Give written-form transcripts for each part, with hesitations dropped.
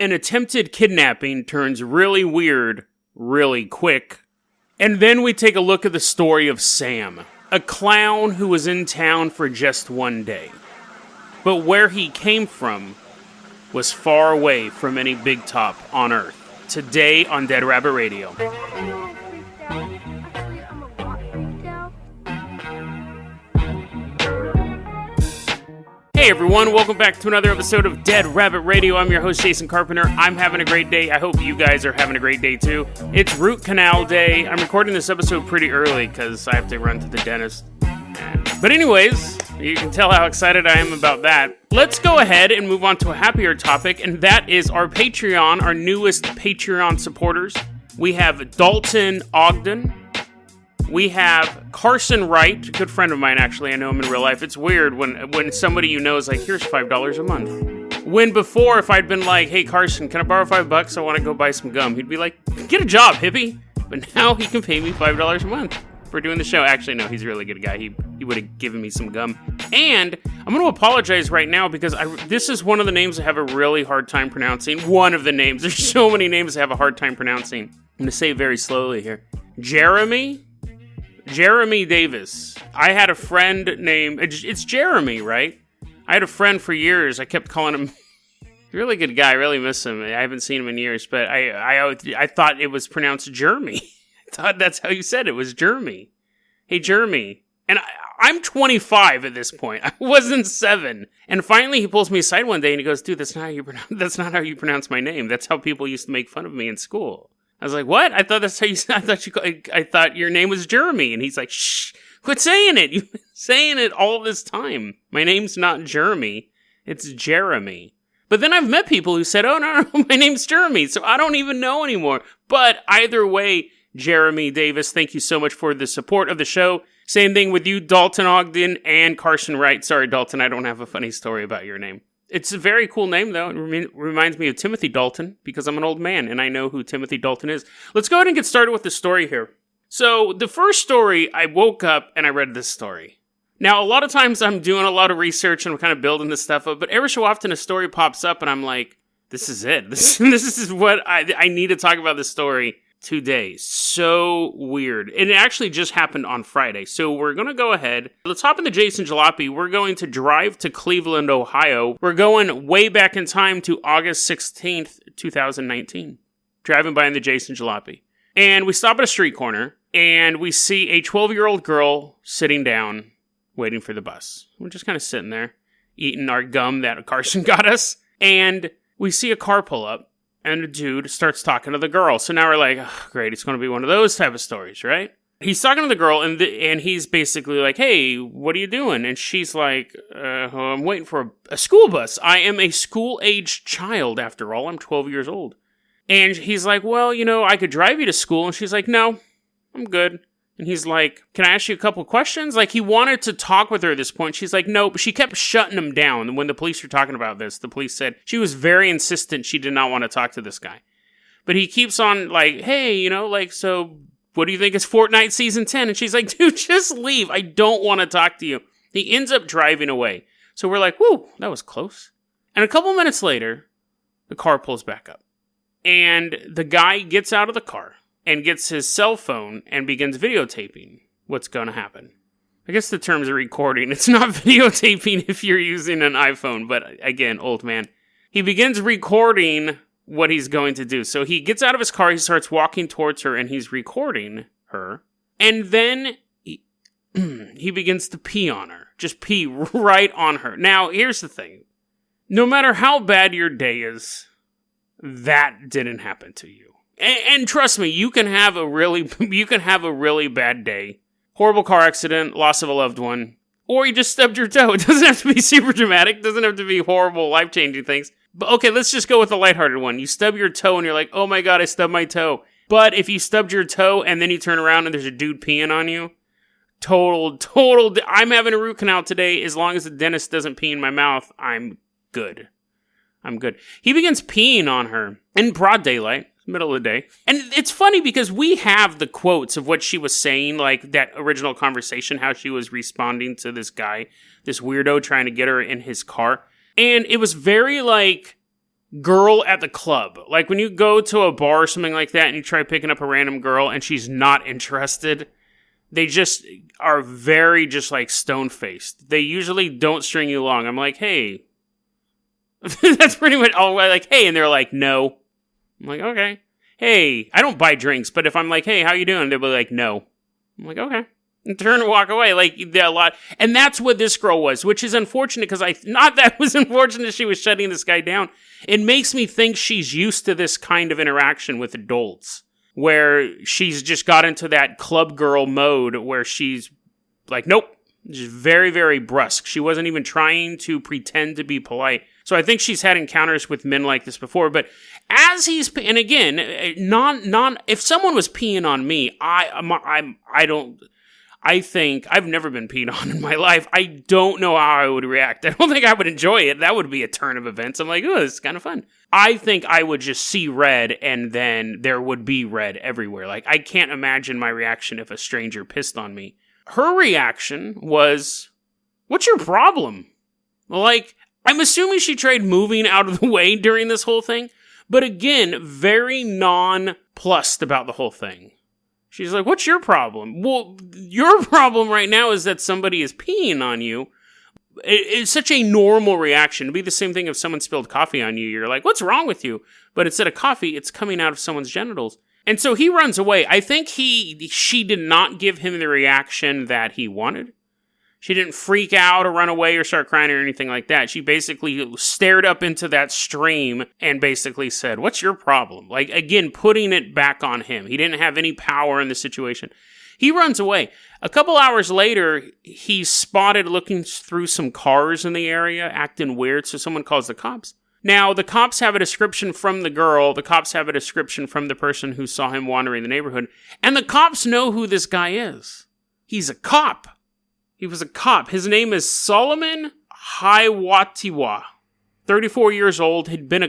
An attempted kidnapping turns really weird really quick. And then we take a look at the story of Sam, a clown who was in town for just one day. But where he came from was far away from any big top on Earth. Today on Dead Rabbit Radio. Hey everyone, welcome back to another episode of Dead Rabbit Radio. I'm your host, Jason Carpenter. I'm having a great day. I hope you guys are having a great day too. It's root canal day. I'm recording this episode pretty early because I have to run to the dentist. But anyways, you can tell how excited I am about that. Let's go ahead and move on to a happier topic, and that is our Patreon, our newest Patreon supporters. We have Dalton Ogden. We have Carson Wright, a good friend of mine, actually. I know him in real life. It's weird when somebody you know is like, here's $5 a month. When before, if I'd been like, hey, Carson, can I borrow $5? I want to go buy some gum. He'd be like, get a job, hippie. But now he can pay me $5 a month for doing the show. Actually, no, he's a really good guy. He would have given me some gum. And I'm going to apologize right now because this is one of the names I have a really hard time pronouncing. One of the names. There's so many names I have a hard time pronouncing. I'm going to say it very slowly here. Jeremy Davis. I had a friend named... It's Jeremy, right? I had a friend for years. I kept calling him... Really good guy. I really miss him. I haven't seen him in years, but I thought it was pronounced Jeremy. I thought that's how you said it, was Jeremy. Hey, Jeremy. And I'm 25 at this point. I wasn't 7. And finally, he pulls me aside one day and he goes, dude, that's not how you pronounce my name. That's how people used to make fun of me in school. I was like, what? I thought that's how you said. I thought your name was Jeremy. And he's like, shh, quit saying it. You've been saying it all this time. My name's not Jeremy. It's Jeremy. But then I've met people who said, oh, no, my name's Jeremy. So I don't even know anymore. But either way, Jeremy Davis, thank you so much for the support of the show. Same thing with you, Dalton Ogden and Carson Wright. Sorry, Dalton, I don't have a funny story about your name. It's a very cool name, though. It reminds me of Timothy Dalton, because I'm an old man, and I know who Timothy Dalton is. Let's go ahead and get started with the story here. So, the first story, I woke up and I read this story. Now, a lot of times I'm doing a lot of research and I'm kind of building this stuff up, but every so often a story pops up and I'm like, this is it. This is what I need to talk about this story today. So weird. And it actually just happened on Friday. So we're going to go ahead. Let's hop in the Jason Jalopy. We're going to drive to Cleveland, Ohio. We're going way back in time to August 16th, 2019. Driving by in the Jason Jalopy. And we stop at a street corner and we see a 12-year-old girl sitting down waiting for the bus. We're just kind of sitting there eating our gum that Carson got us. And we see a car pull up. And a dude starts talking to the girl. So now we're like, oh, great, it's going to be one of those type of stories, right? He's talking to the girl, and he's basically like, hey, what are you doing? And she's like, I'm waiting for a school bus. I am a school-aged child, after all. I'm 12 years old. And he's like, well, I could drive you to school. And she's like, no, I'm good. And he's like, can I ask you a couple questions? Like, he wanted to talk with her at this point. She's like, no, but she kept shutting him down. And when the police were talking about this, the police said she was very insistent she did not want to talk to this guy. But he keeps on like, hey, so what do you think is Fortnite Season 10? And she's like, dude, just leave. I don't want to talk to you. He ends up driving away. So we're like, whoo, that was close. And a couple minutes later, the car pulls back up. And the guy gets out of the car and gets his cell phone and begins videotaping what's going to happen. I guess the terms are recording. It's not videotaping if you're using an iPhone, but again, old man. He begins recording what he's going to do. So he gets out of his car, he starts walking towards her, and he's recording her. And then he begins to pee on her. Just pee right on her. Now, here's the thing. No matter how bad your day is, that didn't happen to you. And trust me, you can have a really bad day. Horrible car accident, loss of a loved one, or you just stubbed your toe. It doesn't have to be super dramatic. It doesn't have to be horrible, life-changing things. But okay, let's just go with the lighthearted one. You stub your toe and you're like, oh my god, I stubbed my toe. But if you stubbed your toe and then you turn around and there's a dude peeing on you, total, I'm having a root canal today. As long as the dentist doesn't pee in my mouth, I'm good. He begins peeing on her in broad daylight. Middle of the day. And it's funny because we have the quotes of what she was saying, like that original conversation, how she was responding to this guy, this weirdo trying to get her in his car. And it was very like girl at the club. Like when you go to a bar or something like that and you try picking up a random girl and she's not interested, they just are very just like stone-faced. They usually don't string you along. I'm like, hey. That's pretty much all. Like, hey, and they're like, no. I'm like, okay. Hey, I don't buy drinks, but if I'm like, hey, how you doing? They'll be like, no. I'm like, okay. And turn and walk away. Like, a lot. And that's what this girl was, which is unfortunate because not that it was unfortunate she was shutting this guy down. It makes me think she's used to this kind of interaction with adults, where she's just got into that club girl mode where she's like, nope. Just very, very brusque. She wasn't even trying to pretend to be polite. So I think she's had encounters with men like this before. But as he's, and again, if someone was peeing on me, I think I've never been peed on in my life. I don't know how I would react. I don't think I would enjoy it. That would be a turn of events. I'm like, oh, this is kind of fun. I think I would just see red and then there would be red everywhere. Like, I can't imagine my reaction if a stranger pissed on me. Her reaction was, what's your problem? Like, I'm assuming she tried moving out of the way during this whole thing, but again, very nonplussed about the whole thing. She's like, what's your problem? Well, your problem right now is that somebody is peeing on you. It's such a normal reaction. It'd be the same thing if someone spilled coffee on you. You're like, what's wrong with you? But instead of coffee, it's coming out of someone's genitals. And so he runs away. I think she did not give him the reaction that he wanted. She didn't freak out or run away or start crying or anything like that. She basically stared up into that stream and basically said, what's your problem? Like, again, putting it back on him. He didn't have any power in the situation. He runs away. A couple hours later, he's spotted looking through some cars in the area, acting weird, so someone calls the cops. Now, the cops have a description from the girl, the cops have a description from the person who saw him wandering the neighborhood, and the cops know who this guy is. He's a cop. He was a cop. His name is Solomon Hiwatiwa. 34 years old, he'd been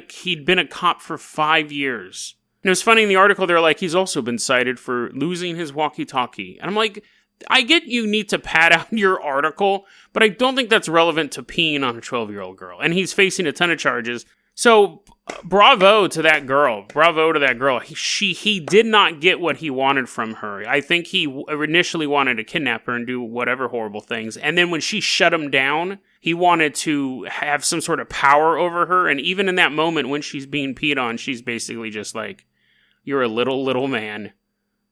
a cop for 5 years. And it was funny in the article, they're like, he's also been cited for losing his walkie-talkie. And I'm like, I get you need to pad out your article, but I don't think that's relevant to peeing on a 12-year-old girl. And he's facing a ton of charges. So bravo to that girl. Bravo to that girl. He did not get what he wanted from her. I think he initially wanted to kidnap her and do whatever horrible things. And then when she shut him down, he wanted to have some sort of power over her. And even in that moment when she's being peed on, she's basically just like, you're a little man.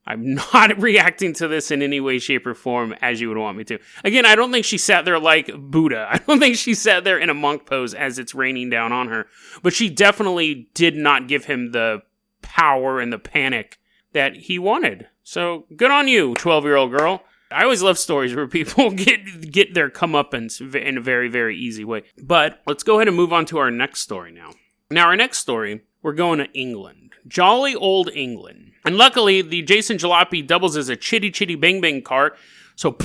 I'm not reacting to this in any way, shape, or form as you would want me to. Again, I don't think she sat there like Buddha. I don't think she sat there in a monk pose as it's raining down on her. But she definitely did not give him the power and the panic that he wanted. So, good on you, 12-year-old girl. I always love stories where people get their comeuppance in a very, very easy way. But let's go ahead and move on to our next story now. Now, our next story, we're going to England. Jolly old England. And luckily, the Jason Jalopy doubles as a chitty bang bang car. So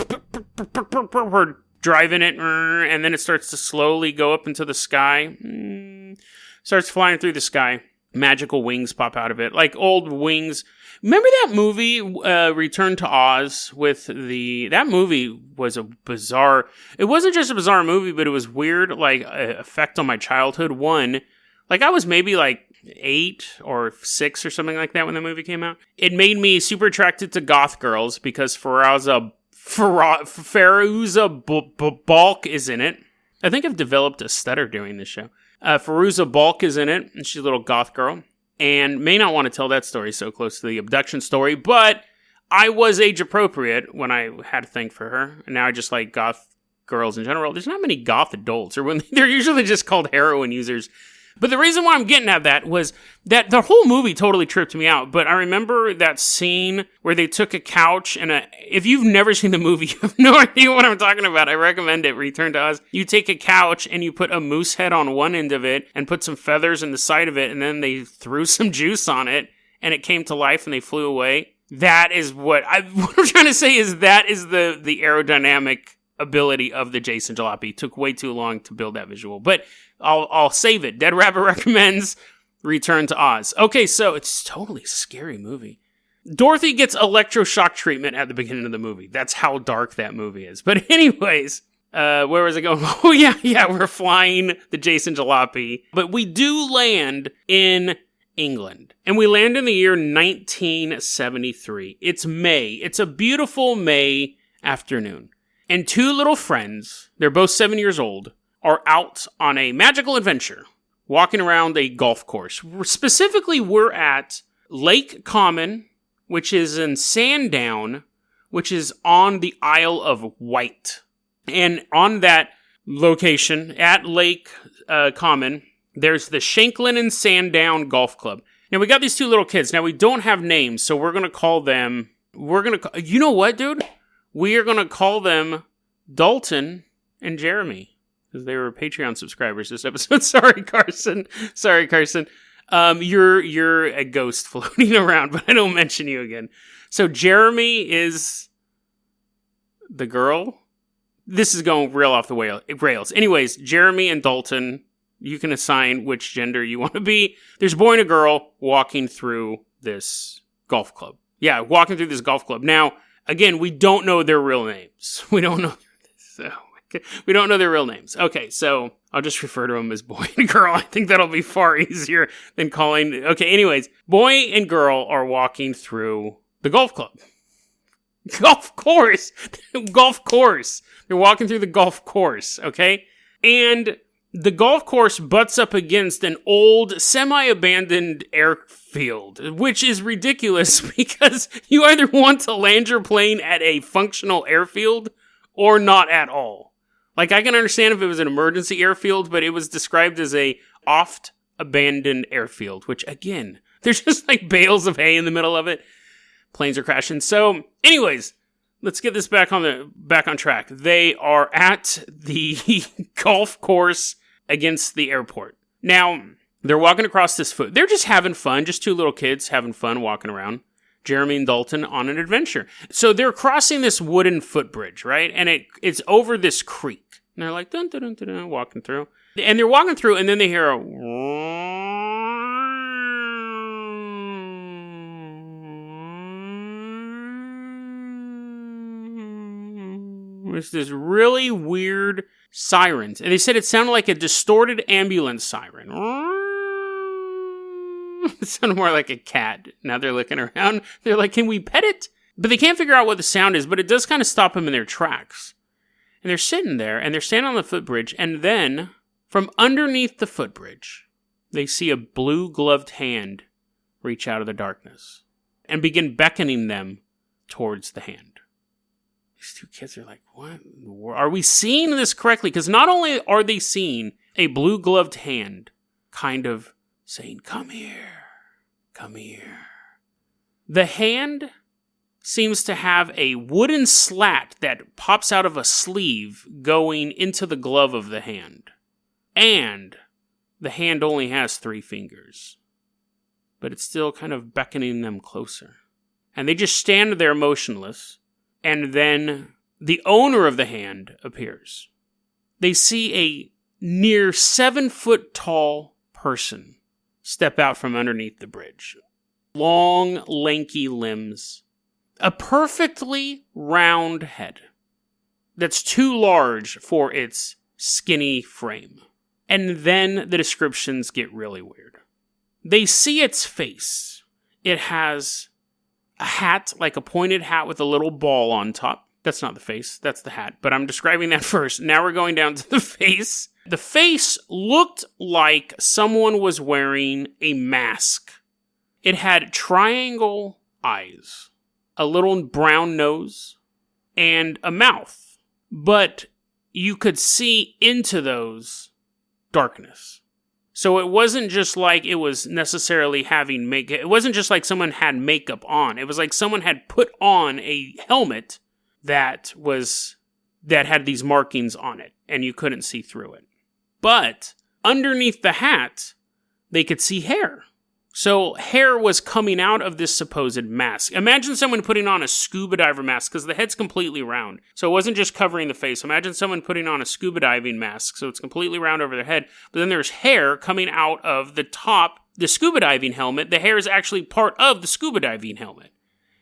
we're driving it, and then it starts to slowly go up into the sky. Starts flying through the sky. Magical wings pop out of it, like old wings. Remember that movie, Return to Oz, that movie was a bizarre, it wasn't just a bizarre movie, but it was weird, like, effect on my childhood. One, like, I was maybe, like, 8 or 6 or something like that when the movie came out. It made me super attracted to goth girls because Fairuza Balk is in it. I think I've developed a stutter doing this show. Fairuza Balk is in it, and she's a little goth girl. And may not want to tell that story so close to the abduction story, but I was age appropriate when I had a thing for her. And now I just like goth girls in general. There's not many goth adults, or when they're usually just called heroin users. But the reason why I'm getting at that was that the whole movie totally tripped me out. But I remember that scene where they took a couch and if you've never seen the movie, you have no idea what I'm talking about. I recommend it. Return to Oz. You take a couch and you put a moose head on one end of it and put some feathers in the side of it. And then they threw some juice on it and it came to life and they flew away. That is what I'm trying to say is that is the aerodynamic ability of the Jason Jalopy. It took way too long to build that visual, but I'll save it. Dead Rabbit recommends Return to Oz. Okay, so it's a totally scary movie. Dorothy gets electroshock treatment at the beginning of the movie. That's how dark that movie is. But anyways, Where was it going? Oh, yeah, we're flying the Jason Jalopy. But we do land in England. And we land in the year 1973. It's May. It's a beautiful May afternoon. And two little friends, they're both 7 years old, are out on a magical adventure, walking around a golf course. Specifically, we're at Lake Common, which is in Sandown, which is on the Isle of Wight. And on that location, at Lake Common, there's the Shanklin and Sandown Golf Club. Now, we got these two little kids. Now, we don't have names, so we're going to call them... You know what, dude? We are going to call them Dalton and Jeremy, because they were Patreon subscribers this episode. Sorry, Carson. You're a ghost floating around, but I don't mention you again. So Jeremy is the girl. This is going real off the rails. Anyways, Jeremy and Dalton, you can assign which gender you want to be. There's a boy and a girl walking through this golf club. Yeah, walking through this golf club. Now, again, we don't know their real names. We don't know their real names. Okay, so I'll just refer to them as boy and girl. I think that'll be far easier than calling... Okay, anyways, boy and girl are walking through the golf club. Golf course! They're walking through the golf course, okay? And the golf course butts up against an old, semi-abandoned airfield, which is ridiculous because you either want to land your plane at a functional airfield or not at all. Like, I can understand if it was an emergency airfield, but it was described as a oft-abandoned airfield, which, again, there's just like bales of hay in the middle of it. Planes are crashing. So, anyways, let's get this back on track. They are at the golf course against the airport. Now, they're walking across this foot. They're just having fun. Just two little kids having fun walking around. Jeremy and Dalton on an adventure. So they're crossing this wooden footbridge, right? And it's over this creek. And they're like, dun, dun, dun, dun, dun, walking through. And they're walking through, and then they hear a... It's this really weird sirens. And they said it sounded like a distorted ambulance siren. It sounded more like a cat. Now they're looking around. They're like, can we pet it? But they can't figure out what the sound is, but it does kind of stop them in their tracks. And they're sitting there, and they're standing on the footbridge, and then, from underneath the footbridge, they see a blue-gloved hand reach out of the darkness and begin beckoning them towards the hand. These two kids are like, what? Are we seeing this correctly? Because not only are they seeing a blue-gloved hand kind of saying, come here, come here. The hand seems to have a wooden slat that pops out of a sleeve going into the glove of the hand. And the hand only has 3 fingers. But it's still kind of beckoning them closer. And they just stand there motionless. And then the owner of the hand appears. They see a near 7-foot tall person step out from underneath the bridge. Long, lanky limbs. A perfectly round head that's too large for its skinny frame. And then the descriptions get really weird. They see its face. It has a hat, like a pointed hat with a little ball on top. That's not the face, that's the hat. But I'm describing that first. Now we're going down to the face. The face looked like someone was wearing a mask. It had triangle eyes, a little brown nose, and a mouth. But you could see into those darkness. So it wasn't just like it was necessarily having makeup. It wasn't just like someone had makeup on. It was like someone had put on a helmet that had these markings on it, and you couldn't see through it. But underneath the hat, they could see hair. So hair was coming out of this supposed mask. Imagine someone putting on a scuba diver mask, because the head's completely round. So it wasn't just covering the face. Imagine someone putting on a scuba diving mask, so it's completely round over their head. But then there's hair coming out of the top, the scuba diving helmet. The hair is actually part of the scuba diving helmet.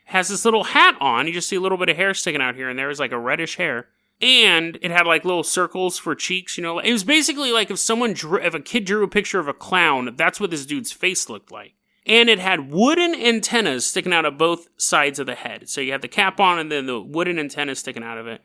It has this little hat on. You just see a little bit of hair sticking out here, and there is like a reddish hair. And it had like little circles for cheeks, you know. It was basically like if a kid drew a picture of a clown, that's what this dude's face looked like. And it had wooden antennas sticking out of both sides of the head. So you had the cap on and then the wooden antennas sticking out of it.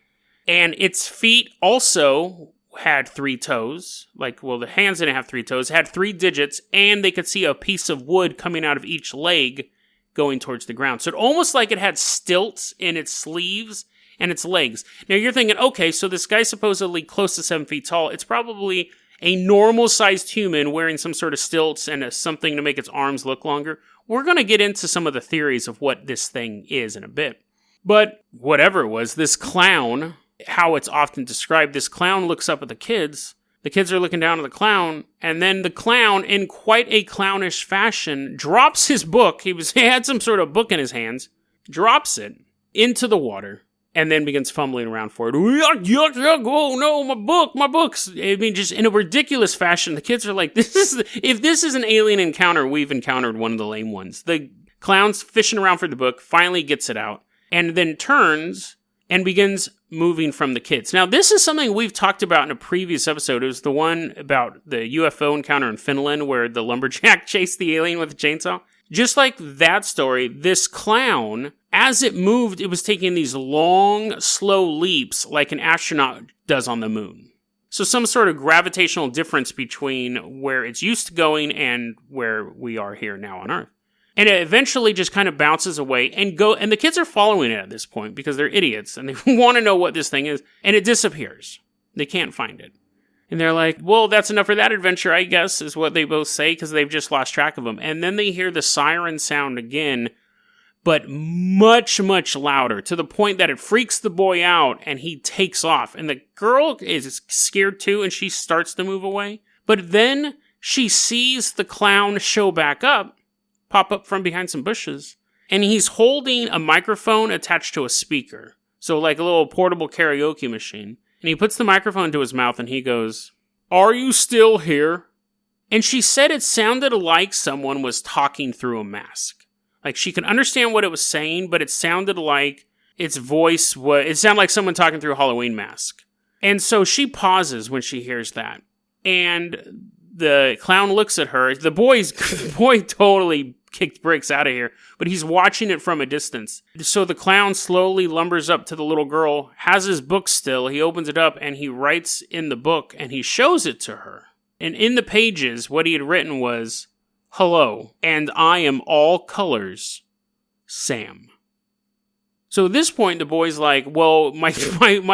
And its feet also had 3 toes. The hands didn't have 3 toes. It had 3 digits, and they could see a piece of wood coming out of each leg going towards the ground. So it almost like it had stilts in its sleeves and its legs. Now you're thinking, okay, so this guy's supposedly close to 7 feet tall. It's probably a normal-sized human wearing some sort of stilts and something to make its arms look longer. We're going to get into some of the theories of what this thing is in a bit. But whatever it was, this clown, how it's often described, this clown looks up at the kids. The kids are looking down at the clown, and then the clown, in quite a clownish fashion, drops his book. He had some sort of book in his hands, drops it into the water, and then begins fumbling around for it. Yuck, yuck, yuck, oh no, my books. I mean, just in a ridiculous fashion. The kids are like, if this is an alien encounter, we've encountered one of the lame ones. The clown's fishing around for the book, finally gets it out, and then turns and begins moving from the kids. Now, this is something we've talked about in a previous episode. It was the one about the UFO encounter in Finland where the lumberjack chased the alien with a chainsaw. Just like that story, this clown, as it moved, it was taking these long, slow leaps like an astronaut does on the moon. So some sort of gravitational difference between where it's used to going and where we are here now on Earth. And it eventually just kind of bounces away and the kids are following it at this point because they're idiots and they want to know what this thing is. And it disappears. They can't find it. And they're like, well, that's enough for that adventure, I guess, is what they both say because they've just lost track of them. And then they hear the siren sound again, but much, much louder to the point that it freaks the boy out and he takes off. And the girl is scared too and she starts to move away. But then she sees the clown show back up, pop up from behind some bushes, and he's holding a microphone attached to a speaker. So like a little portable karaoke machine. And he puts the microphone to his mouth and he goes, "Are you still here?" And she said it sounded like someone was talking through a mask. Like she could understand what it was saying, but it sounded like it sounded like someone talking through a Halloween mask. And so she pauses when she hears that. And the clown looks at her. The boy totally kicked bricks out of here, but he's watching it from a distance. So the clown slowly lumbers up to the little girl, has his book still, he opens it up, and he writes in the book, and he shows it to her. And in the pages, what he had written was, "Hello, and I am all colors, Sam." So at this point, the boy's like, well, my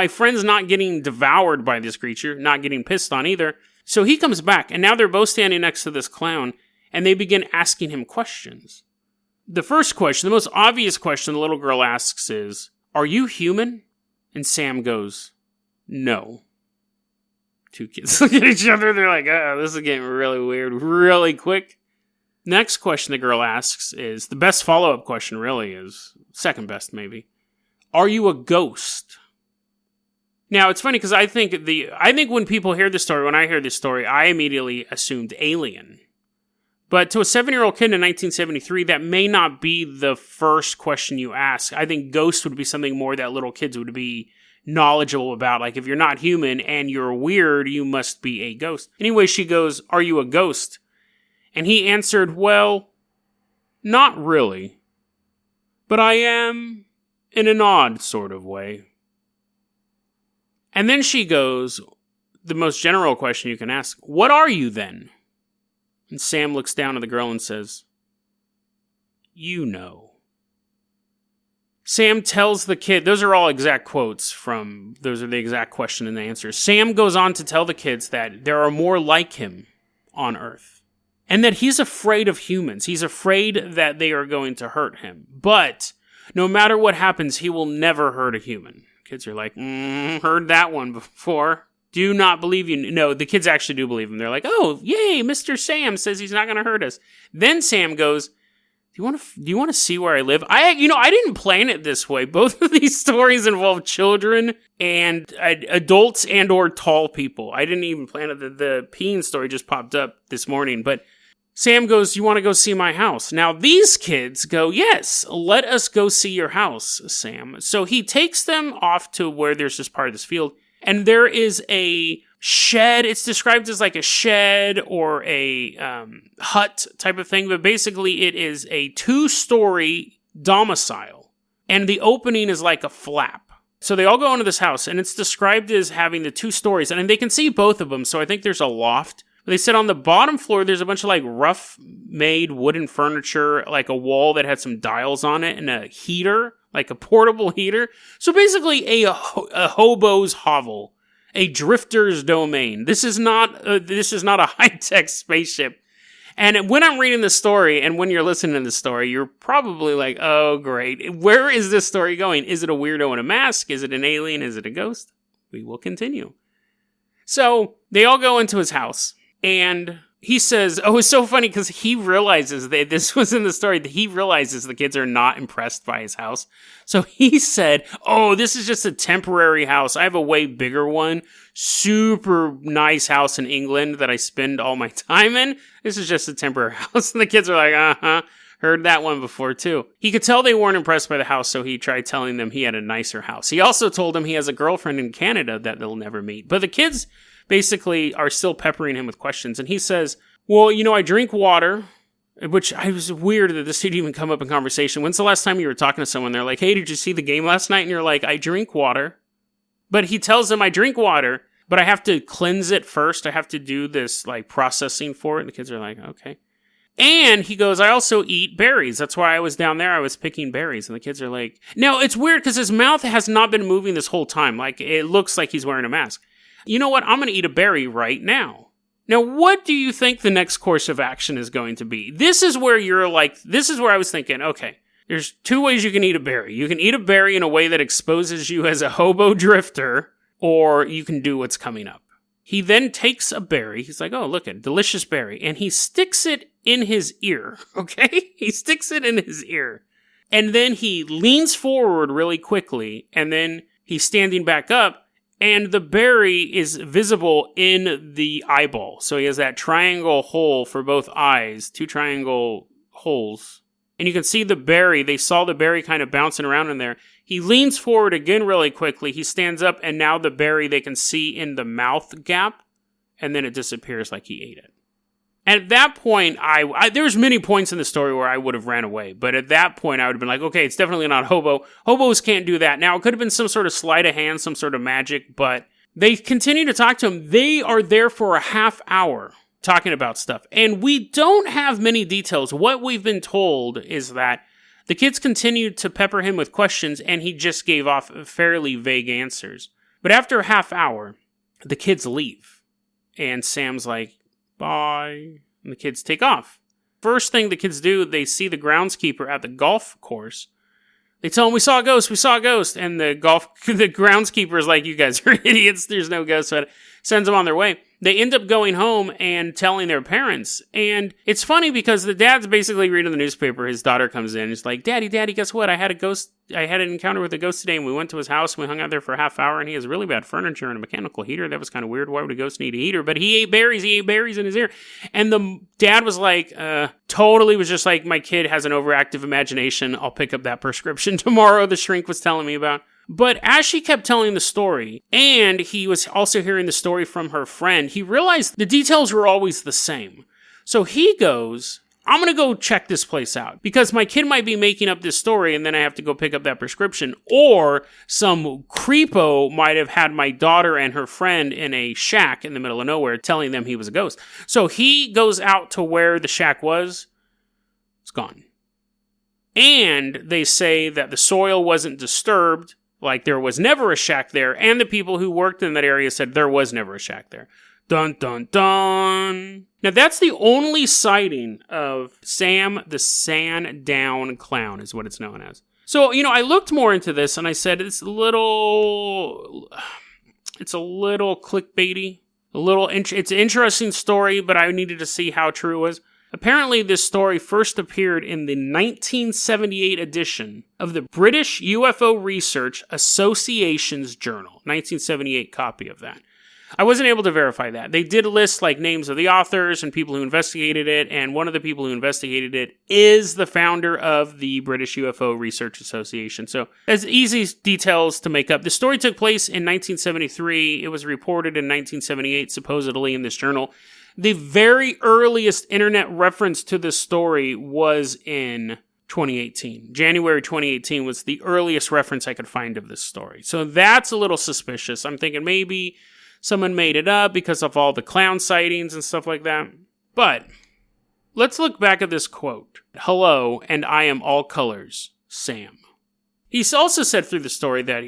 friend's not getting devoured by this creature, not getting pissed on either. So he comes back, and now they're both standing next to this clown, and they begin asking him questions. The first question, the most obvious question the little girl asks is, "Are you human?" And Sam goes, "No." Two kids look at each other, they're like, this is getting really weird really quick. Next question the girl asks is, the best follow-up question really is, second best maybe, "Are you a ghost?" Now, it's funny because I think when people hear this story, when I hear this story, I immediately assumed alien. But to a 7-year-old kid in 1973, that may not be the first question you ask. I think ghost would be something more that little kids would be knowledgeable about. Like, if you're not human and you're weird, you must be a ghost. Anyway, she goes, "Are you a ghost?" And he answered, "Well, not really. But I am in an odd sort of way." And then she goes, the most general question you can ask, "What are you then?" And Sam looks down at the girl and says, "You know." Sam tells the kid, those are all exact quotes those are the exact question and answers. Sam goes on to tell the kids that there are more like him on Earth. And that he's afraid of humans. He's afraid that they are going to hurt him. But no matter what happens, he will never hurt a human. Kids are like, heard that one before. Do not believe you. No, the kids actually do believe him. They're like, "Oh, yay, Mr. Sam says he's not going to hurt us." Then Sam goes, Do you want to see where I live? I didn't plan it this way. Both of these stories involve children and adults and or tall people. I didn't even plan it. The peeing story just popped up this morning. But Sam goes, you want to go see my house? Now, these kids go, yes, let us go see your house, Sam. So he takes them off to where there's this part of this field, and there is a shed. It's described as like a shed or a hut type of thing, but basically it is a 2-story domicile, and the opening is like a flap. So they all go into this house, and it's described as having the 2 stories, and they can see both of them, so I think there's a loft. They said on the bottom floor, there's a bunch of like rough-made wooden furniture, like a wall that had some dials on it, and a heater, like a portable heater. So basically a hobo's hovel, a drifter's domain. This is not a high-tech spaceship. And when I'm reading this story, and when you're listening to this story, you're probably like, oh, great. Where is this story going? Is it a weirdo in a mask? Is it an alien? Is it a ghost? We will continue. So they all go into his house. And he says, oh, it's so funny because he realizes that this was in the story that he realizes the kids are not impressed by his house. So he said, oh, this is just a temporary house. I have a way bigger one. Super nice house in England that I spend all my time in. This is just a temporary house. And the kids are like, uh-huh. Heard that one before too. He could tell they weren't impressed by the house, so he tried telling them he had a nicer house. He also told them he has a girlfriend in Canada that they'll never meet. But the kids basically are still peppering him with questions. And he says, well, I drink water, which I was weird that this didn't even come up in conversation. When's the last time you were talking to someone? They're like, hey, did you see the game last night? And you're like, I drink water. But he tells them, I drink water, but I have to cleanse it first. I have to do this like processing for it. And the kids are like, okay. And he goes, I also eat berries. That's why I was down there. I was picking berries. And the kids are like, now it's weird because his mouth has not been moving this whole time. Like it looks like he's wearing a mask. You know what? I'm going to eat a berry right now. Now, what do you think the next course of action is going to be? This is where I was thinking, okay, there's 2 ways you can eat a berry. You can eat a berry in a way that exposes you as a hobo drifter, or you can do what's coming up. He then takes a berry. He's like, oh, look at it, delicious berry. And he sticks it in his ear, okay? He sticks it in his ear. And then he leans forward really quickly, and then he's standing back up, and the berry is visible in the eyeball. So he has that triangle hole for both eyes, 2 triangle holes. And you can see the berry. They saw the berry kind of bouncing around in there. He leans forward again really quickly. He stands up, and now the berry they can see in the mouth gap, and then it disappears like he ate it. And at that point, there's many points in the story where I would have ran away. But at that point, I would have been like, okay, it's definitely not hobo. Hobos can't do that. Now, it could have been some sort of sleight of hand, some sort of magic, but they continue to talk to him. They are there for a half hour talking about stuff. And we don't have many details. What we've been told is that the kids continued to pepper him with questions, and he just gave off fairly vague answers. But after a half hour, the kids leave. And Sam's like, bye. And the kids take off. First thing the kids do, they see the groundskeeper at the golf course. They tell him, we saw a ghost. And the groundskeeper is like, you guys are idiots. There's no ghost. So it sends them on their way. They end up going home and telling their parents. And it's funny because the dad's basically reading the newspaper. His daughter comes in. It's like, Daddy, guess what? I had an encounter with a ghost today, and we went to his house, and we hung out there for a half hour, and he has really bad furniture and a mechanical heater. That was kind of weird. Why would a ghost need a heater? But he ate berries in his ear. And the dad was like, totally was just like, my kid has an overactive imagination. I'll pick up that prescription tomorrow, the shrink was telling me about. But as she kept telling the story, and he was also hearing the story from her friend, he realized the details were always the same. So he goes, I'm going to go check this place out, because my kid might be making up this story, and then I have to go pick up that prescription, or some creepo might have had my daughter and her friend in a shack in the middle of nowhere telling them he was a ghost. So he goes out to where the shack was. It's gone. And they say that the soil wasn't disturbed. Like, there was never a shack there, and the people who worked in that area said there was never a shack there. Dun, dun, dun. Now, that's the only sighting of Sam the Sandown Clown, is what it's known as. So, I looked more into this, and I said it's a little clickbaity. It's an interesting story, but I needed to see how true it was. Apparently, this story first appeared in the 1978 edition of the British UFO Research Association's Journal. 1978 copy of that. I wasn't able to verify that. They did list like names of the authors and people who investigated it, and one of the people who investigated it is the founder of the British UFO Research Association. So it's easy details to make up. The story took place in 1973. It was reported in 1978, supposedly, in this journal. The very earliest internet reference to this story was in 2018. January 2018 was the earliest reference I could find of this story. So that's a little suspicious. I'm thinking maybe someone made it up because of all the clown sightings and stuff like that. But let's look back at this quote. Hello, and I am all colors, Sam. He's also said through the story that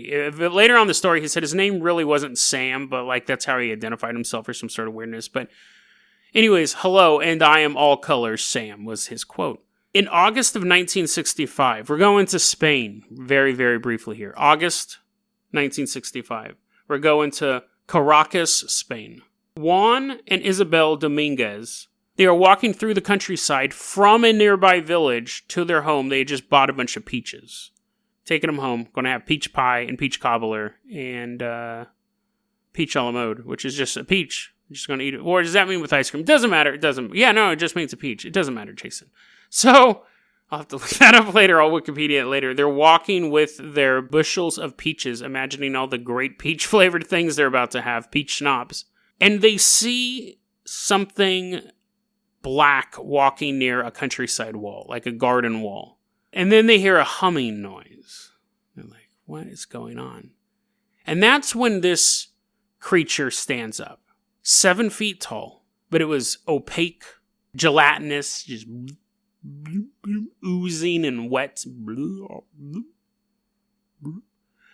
later on in the story, he said his name really wasn't Sam, but like that's how he identified himself or some sort of weirdness. But anyways, hello, and I am all colors, Sam was his quote. In August of 1965, we're going to Spain very, very briefly here. August 1965. We're going to Caracas, Spain. Juan and Isabel Dominguez, they are walking through the countryside from a nearby village to their home. They had just bought a bunch of peaches. Taking them home. Going to have peach pie and peach cobbler and peach a la mode, which is just a peach. You're just going to eat it. Or does that mean with ice cream? Doesn't matter. It doesn't. Yeah, no, it just means a peach. It doesn't matter, Jason. So, I'll have to look that up later. I'll Wikipedia it later. They're walking with their bushels of peaches, imagining all the great peach-flavored things they're about to have, peach schnapps. And they see something black walking near a countryside wall, like a garden wall. And then they hear a humming noise. They're like, what is going on? And that's when this creature stands up. 7 feet tall, but it was opaque, gelatinous, just oozing and wet.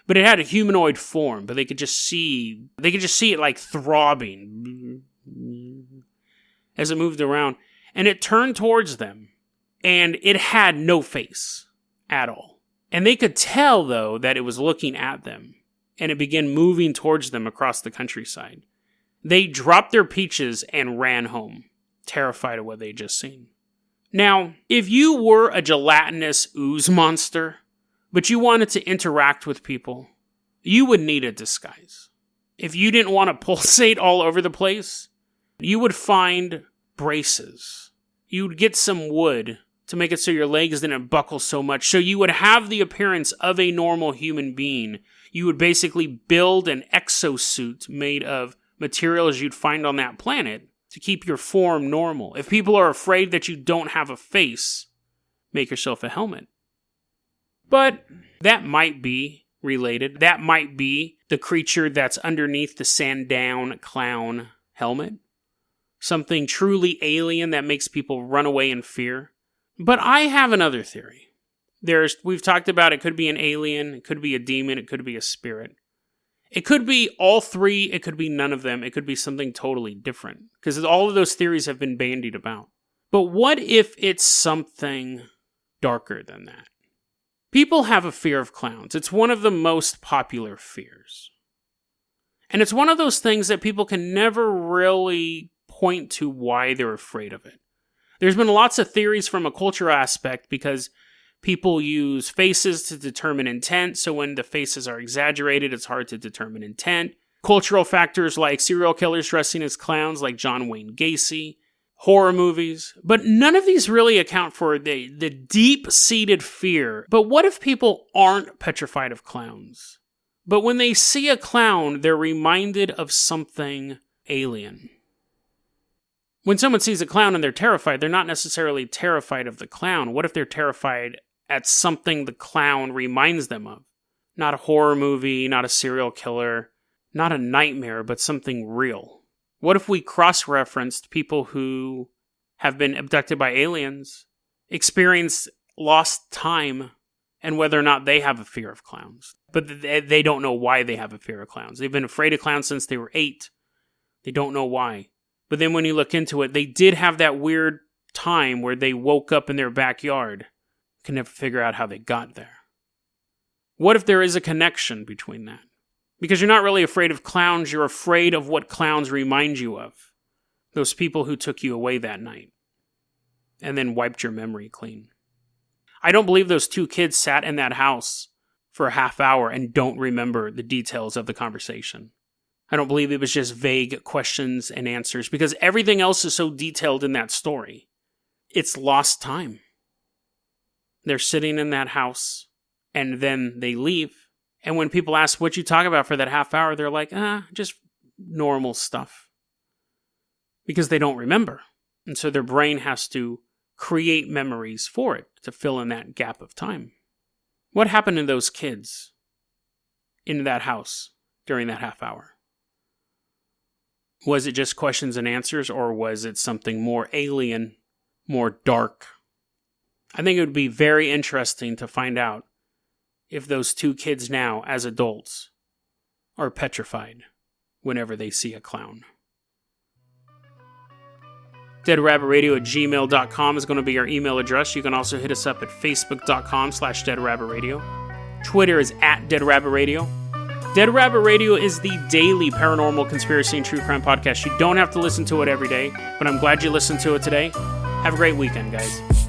But it had a humanoid form, but they could just see it like throbbing as it moved around. And it turned towards them, and it had no face at all. And they could tell, though, that it was looking at them, and it began moving towards them across the countryside. They dropped their peaches and ran home, terrified of what they'd just seen. Now, if you were a gelatinous ooze monster, but you wanted to interact with people, you would need a disguise. If you didn't want to pulsate all over the place, you would find braces. You would get some wood to make it so your legs didn't buckle so much, so you would have the appearance of a normal human being. You would basically build an exosuit made of materials you'd find on that planet to keep your form normal. If people are afraid that you don't have a face, make yourself a helmet. But that might be related. That might be the creature that's underneath the Sandown Clown helmet. Something truly alien that makes people run away in fear. But I have another theory. We've talked about it could be an alien, it could be a demon, it could be a spirit. It could be all three, it could be none of them, it could be something totally different. Because all of those theories have been bandied about. But what if it's something darker than that? People have a fear of clowns. It's one of the most popular fears. And it's one of those things that people can never really point to why they're afraid of it. There's been lots of theories from a cultural aspect because people use faces to determine intent, so when the faces are exaggerated, it's hard to determine intent. Cultural factors like serial killers dressing as clowns like John Wayne Gacy, horror movies, but none of these really account for the deep-seated fear. But what if people aren't petrified of clowns? But when they see a clown, they're reminded of something alien. When someone sees a clown and they're terrified, they're not necessarily terrified of the clown. What if they're terrified at something the clown reminds them of? Not a horror movie, not a serial killer, not a nightmare, but something real. What if we cross-referenced people who have been abducted by aliens, experienced lost time, and whether or not they have a fear of clowns? But they don't know why they have a fear of clowns. They've been afraid of clowns since they were 8. They don't know why. But then when you look into it, they did have that weird time where they woke up in their backyard. Can never figure out how they got there. What if there is a connection between that? Because you're not really afraid of clowns, you're afraid of what clowns remind you of. Those people who took you away that night. And then wiped your memory clean. I don't believe those 2 kids sat in that house for a half hour and don't remember the details of the conversation. I don't believe it was just vague questions and answers, because everything else is so detailed in that story. It's lost time. They're sitting in that house, and then they leave. And when people ask what you talk about for that half hour, they're like, just normal stuff. Because they don't remember. And so their brain has to create memories for it to fill in that gap of time. What happened to those kids in that house during that half hour? Was it just questions and answers, or was it something more alien, more dark? I think it would be very interesting to find out if those two kids now, as adults, are petrified whenever they see a clown. DeadRabbitRadio@gmail.com is going to be our email address. You can also hit us up at Facebook.com/DeadRabbitRadio. Twitter is @DeadRabbitRadio. Dead Rabbit Radio is the daily paranormal, conspiracy, and true crime podcast. You don't have to listen to it every day, but I'm glad you listened to it today. Have a great weekend, guys.